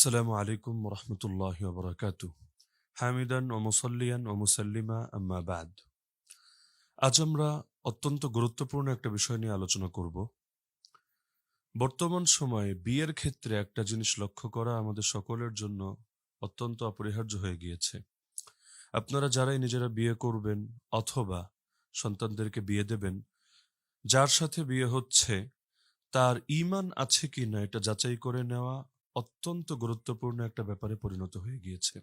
আসসালামু আলাইকুম রহমতুল্লাহ বরকাতু। হামিদান ও মুসল্লিয়ান ও মুসাল্লিমা আম্মা বাদ। আজ আমরা অত্যন্ত গুরুত্বপূর্ণ একটা বিষয় নিয়ে আলোচনা করব। বর্তমান সময়ে বিয়ের ক্ষেত্রে একটা জিনিস লক্ষ্য করা আমাদের সকলের জন্য অত্যন্ত অপরিহার্য হয়ে গিয়েছে। আপনারা যারাই নিজেরা বিয়ে করবেন অথবা সন্তানদেরকে বিয়ে দেবেন, যার সাথে বিয়ে হচ্ছে তার ঈমান আছে কিনা এটা যাচাই করে নেওয়া অত্যন্ত গুরুত্বপূর্ণ একটা ব্যাপারে পরিণত হয়ে গিয়েছে।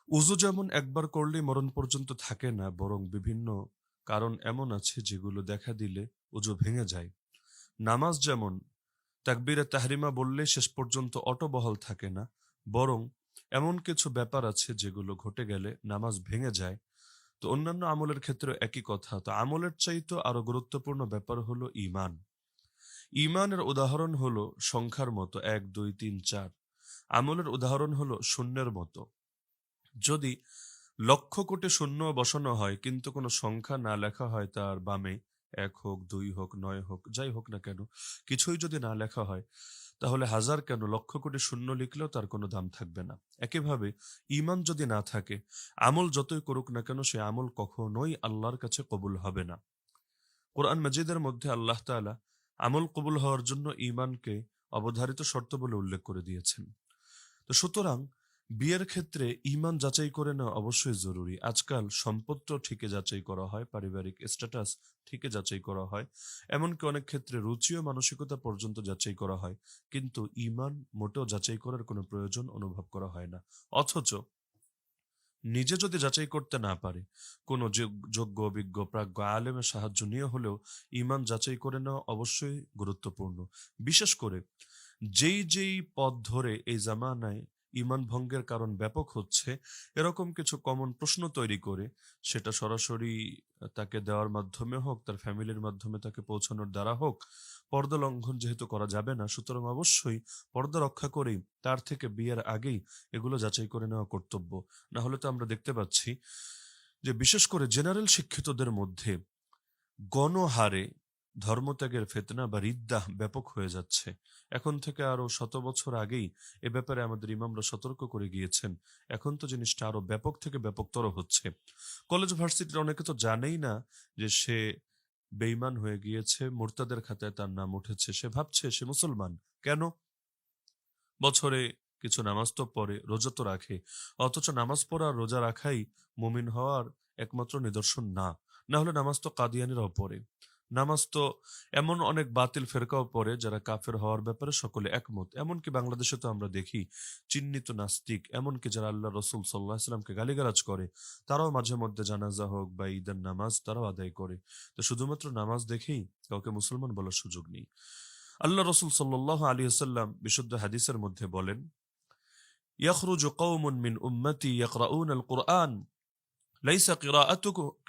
উযু যেমন একবার করলেই মরণ পর্যন্ত থাকে না, বরং বিভিন্ন কারণ এমন আছে যেগুলো দেখা দিলে উযু ভেঙে যায়। নামাজ যেমন তাকবীরে তাহরিমা বললে শেষ পর্যন্ত অটবহাল থাকে না, বরং এমন কিছু ব্যাপার আছে যেগুলো ঘটে গেলে নামাজ ভেঙে যায়। তো অন্যান্য আমলের ক্ষেত্রে একই কথা। তো আমলের চাইতে আরো গুরুত্বপূর্ণ ব্যাপার হলো ঈমান। ঈমানের উদাহরণ হলো সংখ্যার মতো ১, ২, ৩, ৪। আমলের উদাহরণ হলো শূন্যের মতো। যদি লক্ষ কোটি শূন্য বসানো হয় কিন্তু কোনো সংখ্যা না লেখা হয় তার বামে, ১ হোক, ২ হোক, ৯ হোক, যাই হোক না কেন, কিছুই যদি না লেখা হয়, তাহলে হাজার কেন লক্ষ কোটি শূন্য লিখলেও তার কোনো দাম থাকবে না। একইভাবে ঈমান যদি না থাকে, আমল যতই করুক না কেন সে আমল কখনোই আল্লাহর কাছে কবুল হবে না। কোরআন মাজিদের মধ্যে আল্লাহ তাআলা আমল কবুল হওয়ার জন্য ঈমানকে অবধারিত শর্ত বলে উল্লেখ করে দিয়েছেন। তো সুতরাং বিয়ের ক্ষেত্রে ঈমান যাচাই করে নেওয়া অবশ্যই জরুরি। আজকাল সম্পদটাও ঠিকই যাচাই করা হয়, পারিবারিক স্ট্যাটাস ঠিকই যাচাই করা হয়, এমনকি অনেক ক্ষেত্রে রুচি ও মানসিকতা পর্যন্ত যাচাই করা হয়, কিন্তু ঈমান মোটেও যাচাই করার কোনো প্রয়োজন অনুভব করা হয় না। অথচ নিজে যদি যাচাই করতে না পারে, কোনো যোগ্য অভিজ্ঞ প্রাজ্ঞ আলেমের সাহায্য নিয়ে হলেও ঈমান যাচাই করে নেওয়া অবশ্যই গুরুত্বপূর্ণ। বিশেষ করে যেই পথ ধরে এই জামানায় ঈমান ভঙ্গের কারণ ব্যাপক হচ্ছে, এরকম কিছু কমন প্রশ্ন তৈরি করে সেটা সরাসরি তাকে দেওয়ার মাধ্যমে হোক, তার ফ্যামিলির মাধ্যমে তাকে পৌঁছানোর দ্বারা হোক, পর্দা লঙ্ঘন যেহেতু করা যাবে না, সুতরাং অবশ্যই পর্দা রক্ষা করেই তার থেকে বিয়ের আগেই এগুলো যাচাই করে নেওয়া কর্তব্য। না হলে তো আমরা দেখতে পাচ্ছি যে বিশেষ করে জেনারেল শিক্ষিতদের মধ্যে গণহারে ধর্মত্যাগের ফিতনা বা রিদ্দাহ ব্যাপক হয়ে যাচ্ছে। এখন থেকে আরো ১০০ বছর আগেই এ ব্যাপারে আমাদের ইমামরা সতর্ক করে গিয়েছেন। এখন তো জিনিসটা আরো ব্যাপক থেকে ব্যাপকতর হচ্ছে। কলেজ ভার্সিটির অনেকে তো জানেই না যে সে বেঈমান হয়ে গিয়েছে, মুরতাদের খাতায় তার নাম উঠেছে, সে ভাবছে সে মুসলমান। কেন? বছরে কিছু নামাজ তো পড়ে, রোজা তো রাখে, অথচ নামাজ পড়া আর রোজা রাখাই মুমিন হওয়ার একমাত্র নিদর্শন না। না হলে নামাজ তো কাদিয়ানিরাও পড়ে, নামাজ তো এমন অনেক বাতিল ফেরকাও পড়ে যারা কাফের হওয়ার ব্যাপারে সকলে একমত। এমনকি বাংলাদেশে তো আমরা দেখি চিহ্নিত নাস্তিক, এমনকি যারা আল্লাহ রসুল সাল্লাহ সাল্লামকে গালিগালাজ করে, তারাও মাঝে মধ্যে জানাজা হোক বা ঈদের নামাজ তারাও আদায় করে। তো শুধুমাত্র নামাজ দেখেই কাউকে মুসলমান বলার সুযোগ নেই। আল্লাহ রসুল সাল্লাল্লাহু আলাইহি ওয়াসাল্লাম বিশুদ্ধ হাদিসের মধ্যে বলেন, ইয়াখরুজু কওমুন মিন উম্মতি ইয়াকরাউনাল কুরআন লাইসা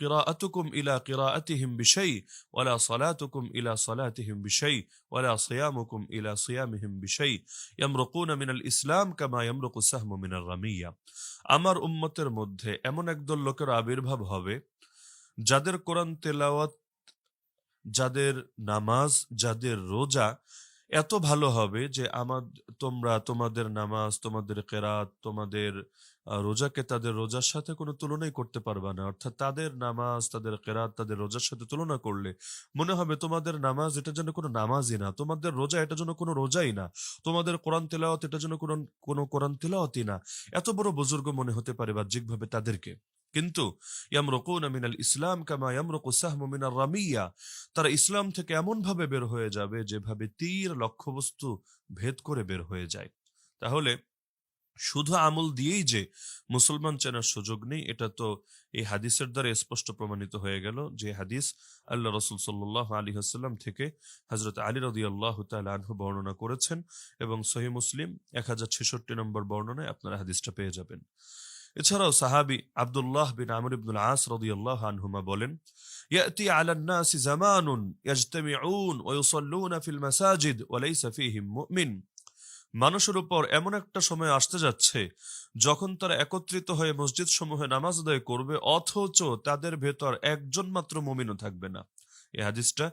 কিরাআতুকুম ইলা কিরাআতিহিম বিশাই ওয়ালা সালাতুকুম ইলা সালাতিহিম বিশাই ওয়ালা সিয়ামুকুম ইলা সিয়ামিহিম বিশাই ইয়ামরুকুনা মিনাল ইসলাম কামা ইয়ামরুকু সাহমু মিনার রামিয়া। আমার উম্মতের মধ্যে এমন একদল লোকের আবির্ভাব হবে যাদের কোরআন তেলাওয়াত, যাদের নামাজ, যাদের রোজা এত ভালো হবে যে তোমরা তোমাদের নামাজ, তোমাদের কেরাত, তোমাদের রোজাকে তাদের রোজার সাথে কোনো তুলনাই করতে পারবা না। অর্থাৎ তাদের নামাজ, তাদের কেরাত, তাদের রোজার সাথে তুলনা করলে মনে হবে তোমাদের নামাজ এটা যেন কোনো নামাজই না, তোমাদের রোজা এটা যেন কোনো রোজাই না, তোমাদের কোরআন তেলাওয়াত এটা যেন কোনো কোরআন তেলাওয়াতই না। এত বড় বুজুর্গ মনে হতে পারে বাহ্যিকভাবে তাদেরকে, কিন্তু ইয়ামরুকুনা মিনাল ইসলাম কামা ইয়ামরুকু সাহমু মিনার রামিয়া, তারা ইসলাম থেকে এমন ভাবে বের হয়ে যাবে যেভাবে তীর লক্ষ্যবস্তু ভেদ করে বের হয়ে যায়। তাহলে শুধু আমল দিয়েই যে মুসলমান চেনার সুযোগ নেই, এটা তো এই হাদিসের দ্বারা স্পষ্ট প্রমাণিত হয়ে গেল। যে হাদিস আল্লাহ রসুল সাল্লাল্লাহু আলাইহি ওয়াসাল্লাম থেকে হযরত আলী রাদিয়াল্লাহু তাআলা আনহু বর্ণনা করেছেন, এবং সহিহ মুসলিম 1066 নম্বর বর্ণনায় আপনারা হাদিসটা পেয়ে যাবেন। এছাড়াও সাহাবী আব্দুল্লাহ বিন আমর ইবনুল আস রাদিয়াল্লাহু আনহুমা বলেন, ইয়াতি আলান নাসি জামানুন ইয়াজতামিউন ওয়া ইউসাল্লুনা ফিল মাসাজিদ ওয়া লাইসা ফীহিম মুমিন। মানুষের উপর এমন একটা সময় আসতে যাচ্ছে যখন তারা একত্রিত হয়ে মসজিদ সমূহে নামাজ আদায় করবে, অথচ তাদের ভেতর একজন মাত্র মুমিনও থাকবে না। এই হাদিসটা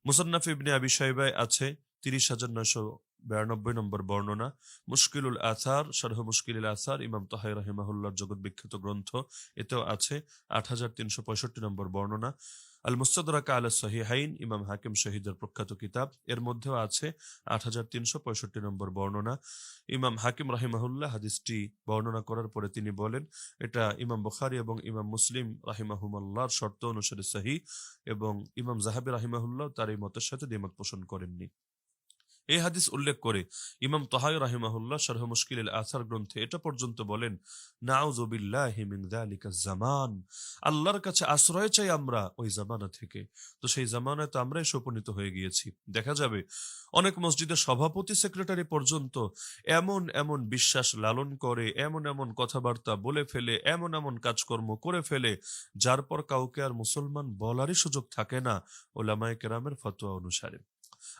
মুসান্নাফ ইবনে আবি শাইবায় আছে ৩০,৯00 92 নম্বর বর্ণনা, মুশকিলুল আসার শারহ মুশকিলুল আসার ইমাম তাহাই রাহিমাহুল্লাহর জগৎ বিখ্যাত গ্রন্থ, এতেও আছে 8365 নম্বর বর্ণনা। আল মুস্তাদরাক আলা সহিহাইন ইমাম হাকিম শহীদের প্রখ্যাত কিতাব, এর মধ্যেও আছে 8365 নম্বর বর্ণনা। ইমাম হাকিম রাহিমাহুল্লাহ হাদিসটি বর্ণনা করার পরে তিনি বলেন, এটা ইমাম বুখারী এবং ইমাম মুসলিম রাহিমাহুমাল্লাহর শর্ত অনুসারে সহিহ, এবং ইমাম যাহাবী রাহিমাহুল্লাহ তার এই মতের সাথে দ্বিমত পোষণ করেননি। এই হাদিস উল্লেখ করে ইমাম তাহাই রাহিমাহুল্লাহ শারহ মুশকিলুল আসার গ্রন্থে এটা পর্যন্ত বলেন, নাউযু বিল্লাহি মিন যালিকা জামান, আল্লাহর কাছে আশ্রয় চাই আমরা ওই জামানা থেকে। তো সেই জামানায় তো আমরা এসে উপনীত হয়ে গিয়েছি। দেখা যাবে অনেক মসজিদের সভাপতি সেক্রেটারি পর্যন্ত এমন এমন বিশ্বাস লালন করে, এমন এমন কথাবার্তা বলে ফেলে, এমন এমন কাজকর্ম করে ফেলে, যার পর কাউকে আর মুসলমান বলারই সুযোগ থাকে না উলামায়ে কেরামের ফতোয়া অনুসারে।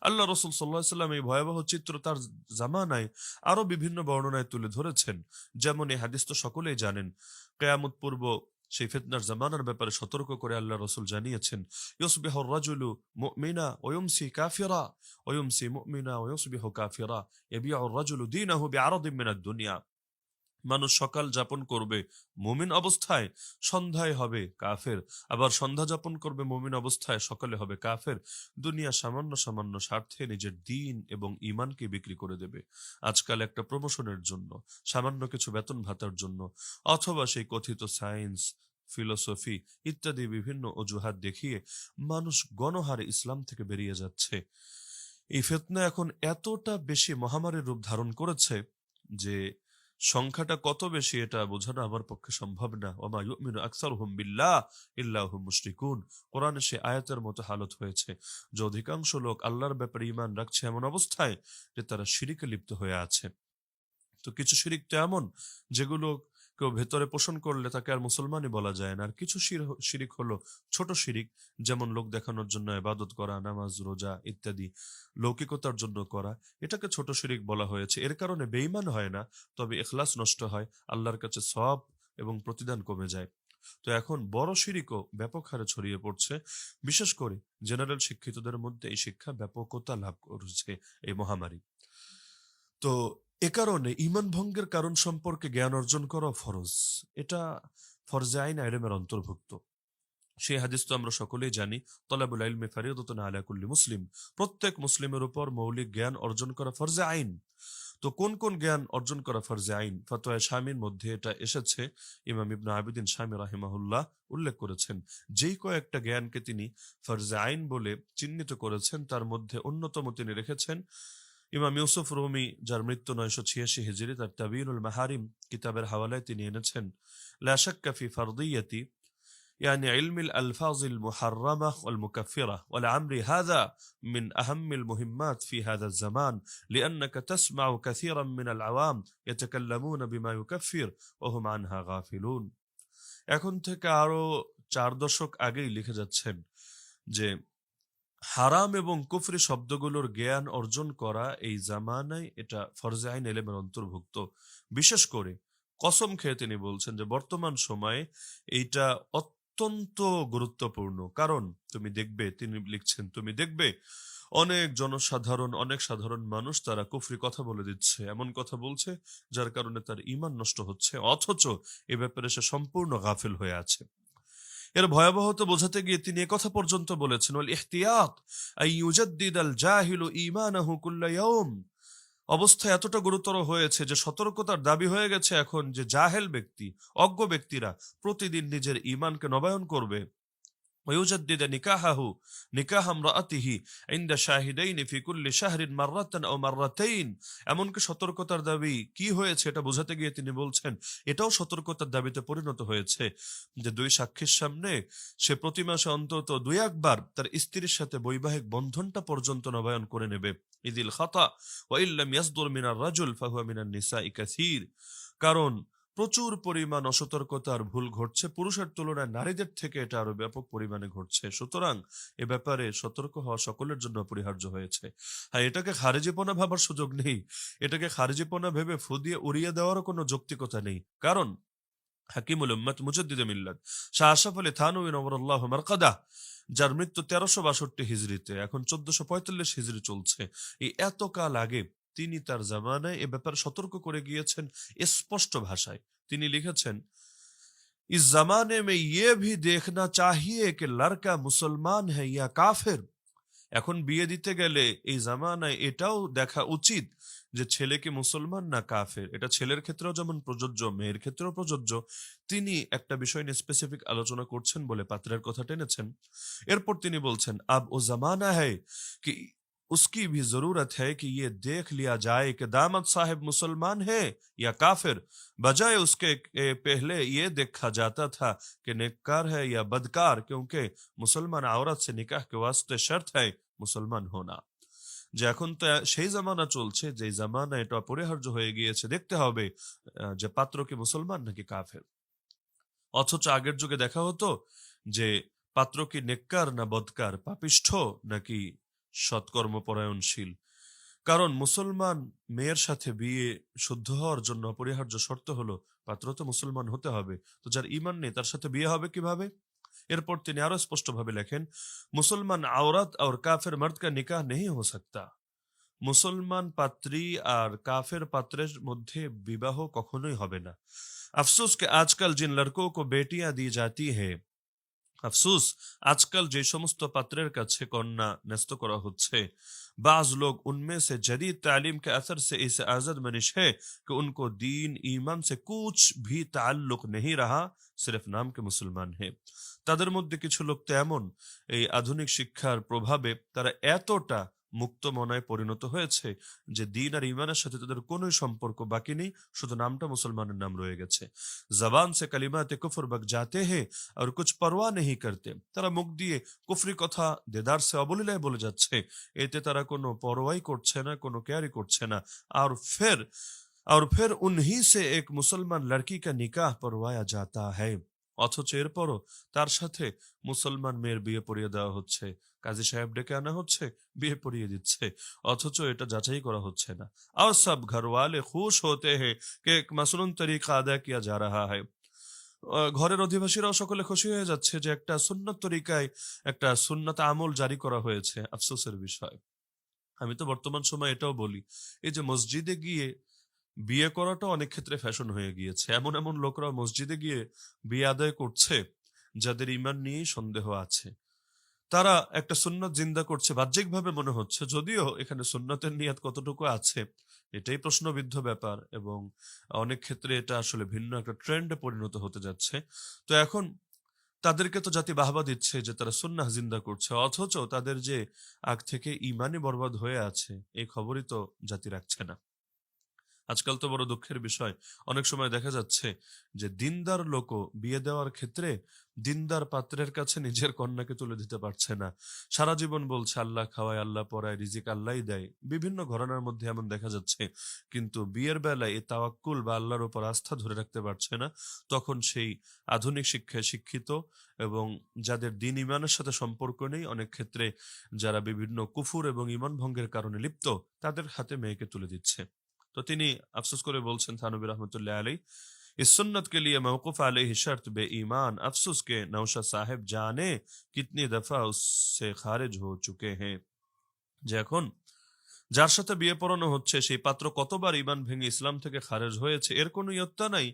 আল্লাহ রসুল সাল্লাল্লাহু আলাইহি ওয়াসাল্লাম এই ভয়াবহ চিত্র তার জামানায় আরো বিভিন্ন বর্ণনায় তুলে ধরেছেন। যেমন এই হাদিস তো সকলেই জানেন, কিয়ামত পূর্ব সেই ফিতনার জামানার ব্যাপারে সতর্ক করে আল্লাহ রসুল জানিয়েছেন, ইউসবিহুর রাজুলু মুমিনা ওয়া ইউমসি কাফিরা ওয়া ইউমসি মুমিনা ওয়া ইউসবিহু কাফিরা ইয়াবিউর রাজুলু দীনাহু বিআরাদিন মিনাদ দুনিয়া। মানুষ সকাল যাপন করবে মুমিন অবস্থায়, সন্ধ্যায় হবে কাফের, আবার সন্ধ্যা যাপন করবে মুমিন অবস্থায়, সকালে হবে কাফের। দুনিয়া সামান্য সামান্য স্বার্থে নিজের দিন এবং ঈমানকে বিক্রি করে দেবে। আজকাল একটা প্রমোশনের জন্য, সামান্য কিছু বেতন ভাতার জন্য, অথবা সেই কথিত সায়েন্স, ফিলোসফি ইত্যাদি বিভিন্ন অজুহাত দেখিয়ে মানুষ গণহারে ইসলাম থেকে বেরিয়ে যাচ্ছে। এই ফিতনা এখন এতটা বেশি মহামারীর রূপ ধারণ করেছে যে সংখ্যাটা কত বেশি এটা বোঝানো আমার পক্ষে সম্ভব না। ওমা ইউমিনু আকসারুহুম বিল্লাহ ইল্লা হুম মুশরিকুন, কোরআনে সে আয়াতের মতো হালত হয়েছে যে অধিকাংশ লোক আল্লাহর ব্যাপারে ঈমান রাখছে এমন অবস্থায় যে তারা শিরিকে লিপ্ত হয়ে আছে। তো কিছু শিরিক তো এমন যেগুলো কেউ ভেতরে পোষণ করলে তাকে আর মুসলমানই বলা যায় না। আর কিছু শিরিক হলো ছোট শিরিক, যেমন লোক দেখানোর জন্য ইবাদত করা, নামাজ রোজা ইত্যাদি লৌকিকতার জন্য করা, এটাকে ছোট শিরিক বলা হয়েছে। এর কারণে বেঈমান হয় না, তবে ইখলাস নষ্ট হয়, আল্লাহর কাছে সওয়াব এবং প্রতিদান কমে যায়। তো এখন বড় শিরিকও ব্যাপক হারে ছড়িয়ে পড়ছে, বিশেষ করে জেনারেল শিক্ষিতদের মধ্যে এই শিক্ষা ব্যাপকতা লাভ করেছে এই মহামারী। তো এ কারণে ঈমান ভঙ্গের কারণ সম্পর্কে জ্ঞান অর্জন করা ফরজ, এটা ফরজে আইন ইলমের অন্তর্ভুক্ত। সেই হাদিস তো আমরা সকলেই জানি, তলাবুল ইলমি ফারিদাতুন আলা কুল্লি মুসলিম, প্রত্যেক মুসলিমের উপর মৌলিক জ্ঞান অর্জন করা ফরজে আইন। তো কোন কোন জ্ঞান অর্জন করা ফরজে আইন, ফতোয়া শামীর মধ্যে এটা এসেছে। ইমাম ইবনে আবিদিন শামী রাহিমাহুল্লাহ উল্লেখ করেছেন, যেই কয়েকটা জ্ঞানকে তিনি ফরজে আইন বলে চিহ্নিত করেছেন তার মধ্যে অন্যতম তিনি রেখেছেন ইমাম ইউসুফ রুমি, যার মৃত্যু 986 হিজরি, তার তাবিনুল মাহারিম কিতাবের হাওয়ালায় তিনি এনেছেন, লা শাক্কা ফি ফারদিয়াতি يعني علم الألفاظ المحرمة والمكفرة، ولعمري هذا من أهم المهمات في هذا الزمان، لأنك تسمع كثيرا من العوام يتكلمون بما يكفر وهم عنها غافلون। এখন থেকে আরো 4 দশক আগেই লিখে যাচ্ছেন যে হারাম এবং কুফরি শব্দগুলোর জ্ঞান অর্জন করা এই জামানায় এটা ফরজে আইন ইলমের অন্তর্ভুক্ত। বিশেষ করে কসম খেয়ে তিনি বলছেন যে বর্তমান সময়ে এইটা অত্যন্ত গুরুত্বপূর্ণ। কারণ তুমি দেখবে, তিনি লিখছেন, তুমি দেখবে অনেক জনসাধারণ, অনেক সাধারণ মানুষ তারা কুফরি কথা বলে দিচ্ছে, এমন কথা বলছে যার কারণে তার ঈমান নষ্ট হচ্ছে, অথচ এ ব্যাপারে সে সম্পূর্ণ গাফিল হয়ে আছে। এর ভয়াবহতা বোঝাতে গিয়ে তিনি একথা পর্যন্ত বলেছেন, ওয়াল ইহতিয়াত আই ইউজাদ্দিদাল জাহিলু ঈমানাহু কুল্লা ইয়াউম। অবস্থা এতটা গুরুতর হয়েছে যে সতর্কতার দাবি হয়ে গেছে এখন যে জাহেল ব্যক্তি, অজ্ঞ ব্যক্তিরা প্রতিদিন নিজের ঈমানকে নবায়ন করবে। ويجدد نكاحه نكاح امرأته عند شاهدين في كل شهر مرة أو مرتين। এমনকি সতর্কতার দাবি কি হয়েছে এটা বোঝাতে গিয়ে তিনি বলছেন এটাও সতর্কতার দাবিতে পরিণত হয়েছে যে 2 সাক্ষীর সামনে সে প্রতি মাসে অন্তত 2 একবার তার স্ত্রীর সাথে বৈবাহিক বন্ধনটা পর্যন্ত নবায়ন করে নেবে। ইদিল খাতা ওয়া ইল্লাম ইয়াসদুর মিনার রাজুল ফাহুয়া মিনান নিসাই কাসীর। কারণ প্রচুর পরিমাণ অসতর্কতার ভুল ঘটছে, পুরুষের তুলনায় নারীদের থেকে এটা আরো ব্যাপক পরিমাণে ঘটছে। সুতরাং এ ব্যাপারে সতর্ক হওয়া সকলের জন্য অপরিহার্য হয়েছে। হ্যাঁ, এটাকে খারিজিপনা ভাবার সুযোগ নেই, এটাকে খারিজিপনা ভেবে ফু দিয়ে উড়িয়ে দেওয়ারও কোনো যৌক্তিকতা নেই। কারণ হাকিমুল উম্মাত মুজাদ্দিদে মিল্লাত শাহ আশরাফ আলী থানভী নওয়ারাল্লাহু মারকাদাহ, যার মৃত্যু 1362 হিজরিতে, এখন 1445 হিজরি চলছে, এই এত কাল আগে তিনি তার জামানায় এ ব্যাপারে সতর্ক করে গিয়েছেন স্পষ্ট ভাষায়। তিনি লিখেছেন, इस जमाने में ये भी देखना चाहिए कि लड़का मुसलमान है या काफिर। এখন বিয়ে দিতে গেলে এই জামানায় এটাও দেখা উচিত যে ছেলে কি মুসলমান না কাফের। এটা ছেলের ক্ষেত্রেও যেমন প্রযোজ্য, মেয়ের ক্ষেত্রেও প্রযোজ্য। তিনি একটা বিষয় নিয়ে স্পেসিফিক আলোচনা করছেন বলে পাত্রের কথা টেনেছেন। এরপর তিনি বলছেন, আব ও জামানা হ্যায় কি उसकी भी जरूरत है कि ये देख लिया जाए कि दामद साहिब मुसलमान है या काफिर, बजाय उसके पहले ये देखा जाता था कि नेककार है या बदकार, क्योंकि मुसलमान औरत से निकाह के वास्ते शर्त है মুসলমান হোনা। যে এখন তো সেই জামানা চলছে যে জামানা এটা অপরিহার্য হয়ে গিয়েছে, দেখতে হবে যে পাত্র কি মুসলমান নাকি কাফের। অথচ আগের যুগে দেখা হতো যে পাত্র কি নেককার না বদকার, পাপিষ্ঠ নাকি সৎকর্মপরায়ণশীল। কারণ মুসলমান মেয়ের সাথে বিয়ে শুদ্ধ হওয়ার জন্য অপরিহার্য শর্ত হলো পাত্র তো মুসলমান হতে হবে। তো যার ঈমান নেই তার সাথে বিয়ে হবে কিভাবে? এরপর তিনি আরো স্পষ্টভাবে লেখেন, মুসলমান আওরাত আর কাফের মর্দ কা নিকাহ নেই হো সকতা। মুসলমান পাত্রী আর কাফের পাত্রের মধ্যে বিবাহ কখনোই হবে না। আফসোস কে আজকাল জিন লড়কো কো বেটিয়াঁ দি জাতি হে, আফসোস আজকাল যে সমস্ত পাত্রের কাছে কন্যা ন্যস্ত করা হচ্ছে, बाज लोग उनमें से जदीद तालीम के असर से इस आज़ाद मनिश है कि उनको दीन ईमान से कुछ भी ताल्लुक नहीं रहा, सिर्फ नाम के मुसलमान है। তাদের মধ্যে কিছু লোক তো এমন এই আধুনিক শিক্ষার প্রভাবে তারা এতটা মুক্ত মনায় পরিণত হয়েছে যে দিন আর ইমানের সাথে তাদের কোনো সম্পর্ক বাকি নেই, শুধু নামটা মুসলমানের নাম রয়ে গেছে। জবান সে কালিমাতে কুফর বক জাতে হে আর কুছ পরোয়া নেই করতে। তারা মুখ দিয়ে কুফরি কথা দেদার সে অবলীলায় বলে যাচ্ছে, এতে তারা কোনো পরোয়াই করছে না, কোনো কেয়ারই করছে না। আর ফির উনহি সে এক মুসলমান লড়কি কা নিকাহ পরওয়ায়া জাতা হ্যায়। অথচ এরপরও তার সাথে মুসলমান মেয়ের বিয়ে পড়িয়ে দেওয়া হচ্ছে, কাজী সাহেব ডেকে আনা হচ্ছে, বিয়ে পড়িয়ে দিচ্ছে, অথচ এটা যাচাই করা হচ্ছে না। আর সব ঘরওয়ালে খুশ হতে হে কে এক মাসনুন তরিকা আদা কিয়া যা রাহা হ্যায়। ঘরের অধিবাসীরাও সকলে খুশি হয়ে যাচ্ছে যে একটা সুন্নত তরিকায় একটা সুন্নত আমল জারি করা হয়েছে। আফসোসের বিষয়, আমি তো বর্তমান সময় এটাও বলি, এই যে মসজিদে গিয়ে বিয়ে করাটা অনেক ক্ষেত্রে ফ্যাশন হয়ে গিয়েছে। এমন এমন লোকরা মসজিদে গিয়ে বিয়ে আদায় করছে যাদের ইমান নিয়েই সন্দেহ আছে। তারা একটা সুন্নত জিন্দা করছে বাহ্যিকভাবে মনে হচ্ছে, যদিও এখানে সুন্নতের নিয়াত কতটুকু আছে এটাই প্রশ্নবিদ্ধ ব্যাপার, এবং অনেক ক্ষেত্রে এটা আসলে ভিন্ন একটা ট্রেন্ডে পরিণত হতে যাচ্ছে। তো এখন তাদেরকে তো জাতি বাহবা দিচ্ছে যে তারা সুন্নাহ জিন্দা করছে, অথচ তাদের যে আগ থেকে ইমানই বরবাদ হয়ে আছে এই খবরই তো জাতি রাখছে না। আজকাল তো বড় দুঃখের বিষয়, অনেক সময় দেখা যাচ্ছে যে দিনদার লোকও বিয়ে দেওয়ার ক্ষেত্রে দিনদার পাত্রের কাছে নিজের কন্যাকে তুলে দিতে পারছে না। সারা জীবন বলছে আল্লাহ খাওয়ায়, আল্লাহ পড়ায়, রিজিক আল্লাহই দেয়, বিভিন্ন ঘরানার মধ্যে এমন দেখা যাচ্ছে। কিন্তু বিয়ের বেলায় এই তাওয়াক্কুল বা আল্লাহর উপর আস্থা ধরে রাখতে পারছে না। তখন সেই আধুনিক শিক্ষায় শিক্ষিত এবং যাদের দিন ইমানের সাথে সম্পর্ক নেই, অনেক ক্ষেত্রে যারা বিভিন্ন কুফুর এবং ইমান ভঙ্গের কারণে লিপ্ত, তাদের হাতে মেয়েকে তুলে দিচ্ছে। तो তিনি अफसोस করে বলছেন থানবী रहमतुल्लाह अलैह, इस सुन्नत के लिए मौकूफ अलैहि शर्त बेईमान, अफसोस के नौशाद साहेब जाने कितनी दफा उससे खारिज हो चुके हैं। যে এখন যার সাথে বিয়ে পড়ানো হচ্ছে সেই পাত্র কতবার ইমান ভেঙে ইসলাম থেকে খারেজ হয়েছে এর কোনো ইয়ত্তা নাই,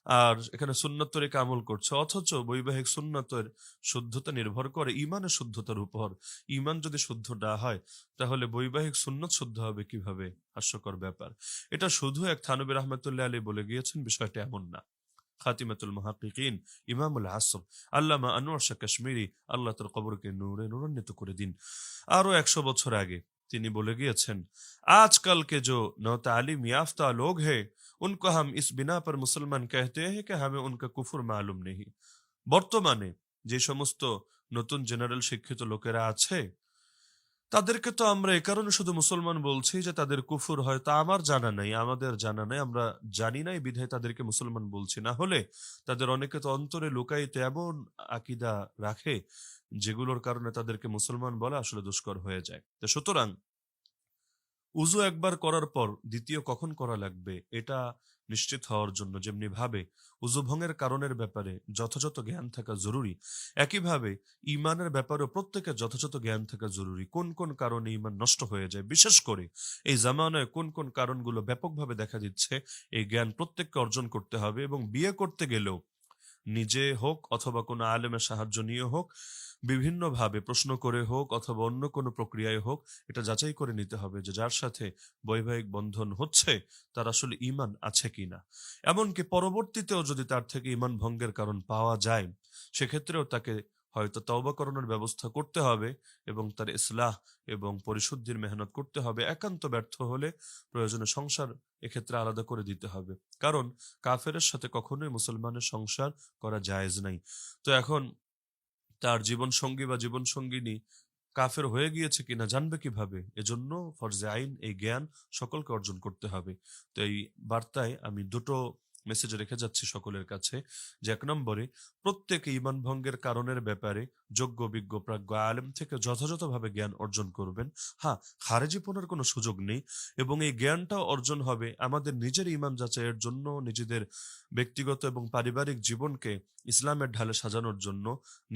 আর এখানে সুন্নত তরিকা আমল করছে। অথচ বৈবাহিক সুন্নতের শুদ্ধতা নির্ভর করে ইমানের শুদ্ধতার উপর। ইমান যদি শুদ্ধ না হয় তাহলে বৈবাহিক সুন্নত শুদ্ধ হবে কিভাবে? হাস্যকর ব্যাপার। এটা শুধু এক থানবী রহমতুল্লাহ আলী বলে গিয়েছেন, বিষয়টা এমন না। খাতিমাতুল মুহাক্কিকিন ইমামুল আসর আল্লামা আনোয়ার শাহ কাশ্মীরি, আল্লাহ তার কবরকে নূরে নূরান্বিত করে দিন, আরো 100 বছর আগে তিনি বলে গিয়েছেন, आजकल के जो नौतालिम याफ्ता लोग हैं उनको हम इस बिना पर मुसलमान कहते हैं कि हमें उनका कुफर मालूम नहीं। বর্তমানে যে সমস্ত নতুন জেনারেল শিক্ষিত লোকেরা আছে তাদেরকে তো আমরা এই কারণে শুধু মুসলমান বলছি যে তাদের কুফর হয়তো আমার জানা নাই, আমাদের জানা নাই, আমরা জানি নাই বিধায় তাদেরকে মুসলমান বলছি। না হলে তাদের অনেকে তো অন্তরে লুকাইতে এমন আকীদা রাখে যেগুলোর কারণে তাদেরকে মুসলমান বলা আসলে দুষ্কর হয়ে যায়। তো সুতরাং উযু একবার করার পর দ্বিতীয় কখন করা লাগবে এটা নিশ্চিত হওয়ার জন্য যেমনি ভাবে উযু ভঙ্গের কারণের ব্যাপারে যথাযথ জ্ঞান থাকা জরুরি, একইভাবে ঈমানের ব্যাপারেও প্রত্যেকের যথাযথ জ্ঞান থাকা জরুরি। কোন কোন কারণে ঈমান নষ্ট হয়ে যায়, বিশেষ করে এই জামানায় কোন কোন কারণগুলো ব্যাপকভাবে দেখা দিচ্ছে, এই জ্ঞান প্রত্যেককে অর্জন করতে হবে। এবং বিয়ে করতে গেলেও নিজে হোক অথবা কোনো আলেমের সাহায্য নিয়ে হোক, বিভিন্নভাবে প্রশ্ন করে হোক অথবা অন্য কোনো প্রক্রিয়ায় হোক, এটা যাচাই করে নিতে হবে যে যার সাথে বৈবাহিক বন্ধন হচ্ছে তার আসলে ঈমান আছে কিনা। এমনকি পরবর্তীতেও যদি তার থেকে ঈমান ভঙ্গের কারণ পাওয়া যায়, সেক্ষেত্রেও তাকে হয়তো তওবা করানোর ব্যবস্থা করতে হবে এবং তার ইসলাহ এবং পরিশুদ্ধির মেহনত করতে হবে। একান্ত ব্যর্থ হলে প্রয়োজনে সংসার এক্ষেত্রে আলাদা করে দিতে হবে। কারণ কাফেরের সাথে কখনোই মুসলমানের সংসার করা জায়েজ নাই। তো এখন তার জীবন সঙ্গী বা জীবন সঙ্গিনী কাফের হয়ে গিয়েছে কিনা জানবে কিভাবে? এজন্য ফরজে আইন এই জ্ঞান সকলকে অর্জন করতে হবে। তো এই বার্তায় আমি দুটো মেসেজ রেখে যাচ্ছি সকলের কাছে, যে এক নম্বরে প্রত্যেকে ঈমান ভঙ্গের কারণের ব্যাপারে যোগ্য বিজ্ঞ প্রাজ্ঞ আলেম থেকে যথাযথভাবে জ্ঞান অর্জন করবেন। হ্যাঁ, খারেজিপনার কোনো সুযোগ নেই এবং এই জ্ঞানটাও অর্জন হবে আমাদের নিজের ঈমান যাচাইয়ের জন্য, নিজেদের ব্যক্তিগত এবং পারিবারিক জীবনকে ইসলামের ঢালে সাজানোর জন্য,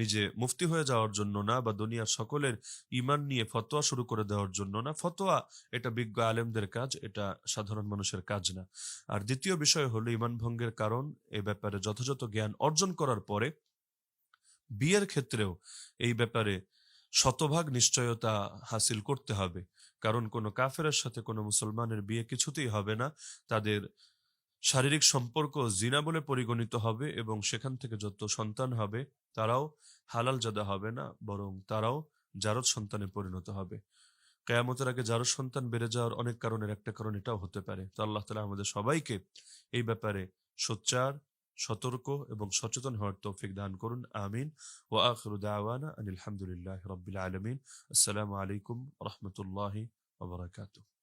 নিজে মুফতি হয়ে যাওয়ার জন্য না, বা দুনিয়ার সকলের ঈমান নিয়ে ফতোয়া শুরু করে দেওয়ার জন্য না। ফতোয়া এটা বিজ্ঞ আলেমদের কাজ, এটা সাধারণ মানুষের কাজ না। আর দ্বিতীয় বিষয় হলো ঈমান ভঙ্গের কারণ এ ব্যাপারে যথাযথ জ্ঞান অর্জন করার পরে বিয়ের ক্ষেত্রেও এই ব্যাপারে শতভাগ নিশ্চয়তা হাসিল করতে হবে। কারণ কোনো কাফেরের সাথে কোনো মুসলমানের বিয়ে কিছুতেই হবে না। তাদের শারীরিক সম্পর্ক জিনা বলে পরিগণিত হবে এবং সেখান থেকে যত সন্তান হবে তারাও হালাল জাদা হবে না, বরং তারাও জারজ সন্তানে পরিণত হবে। কেয়ামতের আগে জারজ সন্তান বেড়ে যাওয়ার অনেক কারণের একটা কারণ এটাও হতে পারে। তো আল্লাহ তাআলা আমাদের সবাইকে এই ব্যাপারে সোচ্চার, সতর্ক এবং সচেতন হওয়ার তৌফিক দান করুন। আমিন। ওয়া আখিরু দাওয়ানা আনিল হামদুলিল্লাহি রাব্বিল আলামিন। আসসালামু আলাইকুম ওয়া রাহমাতুল্লাহি ওয়া বারাকাতুহু।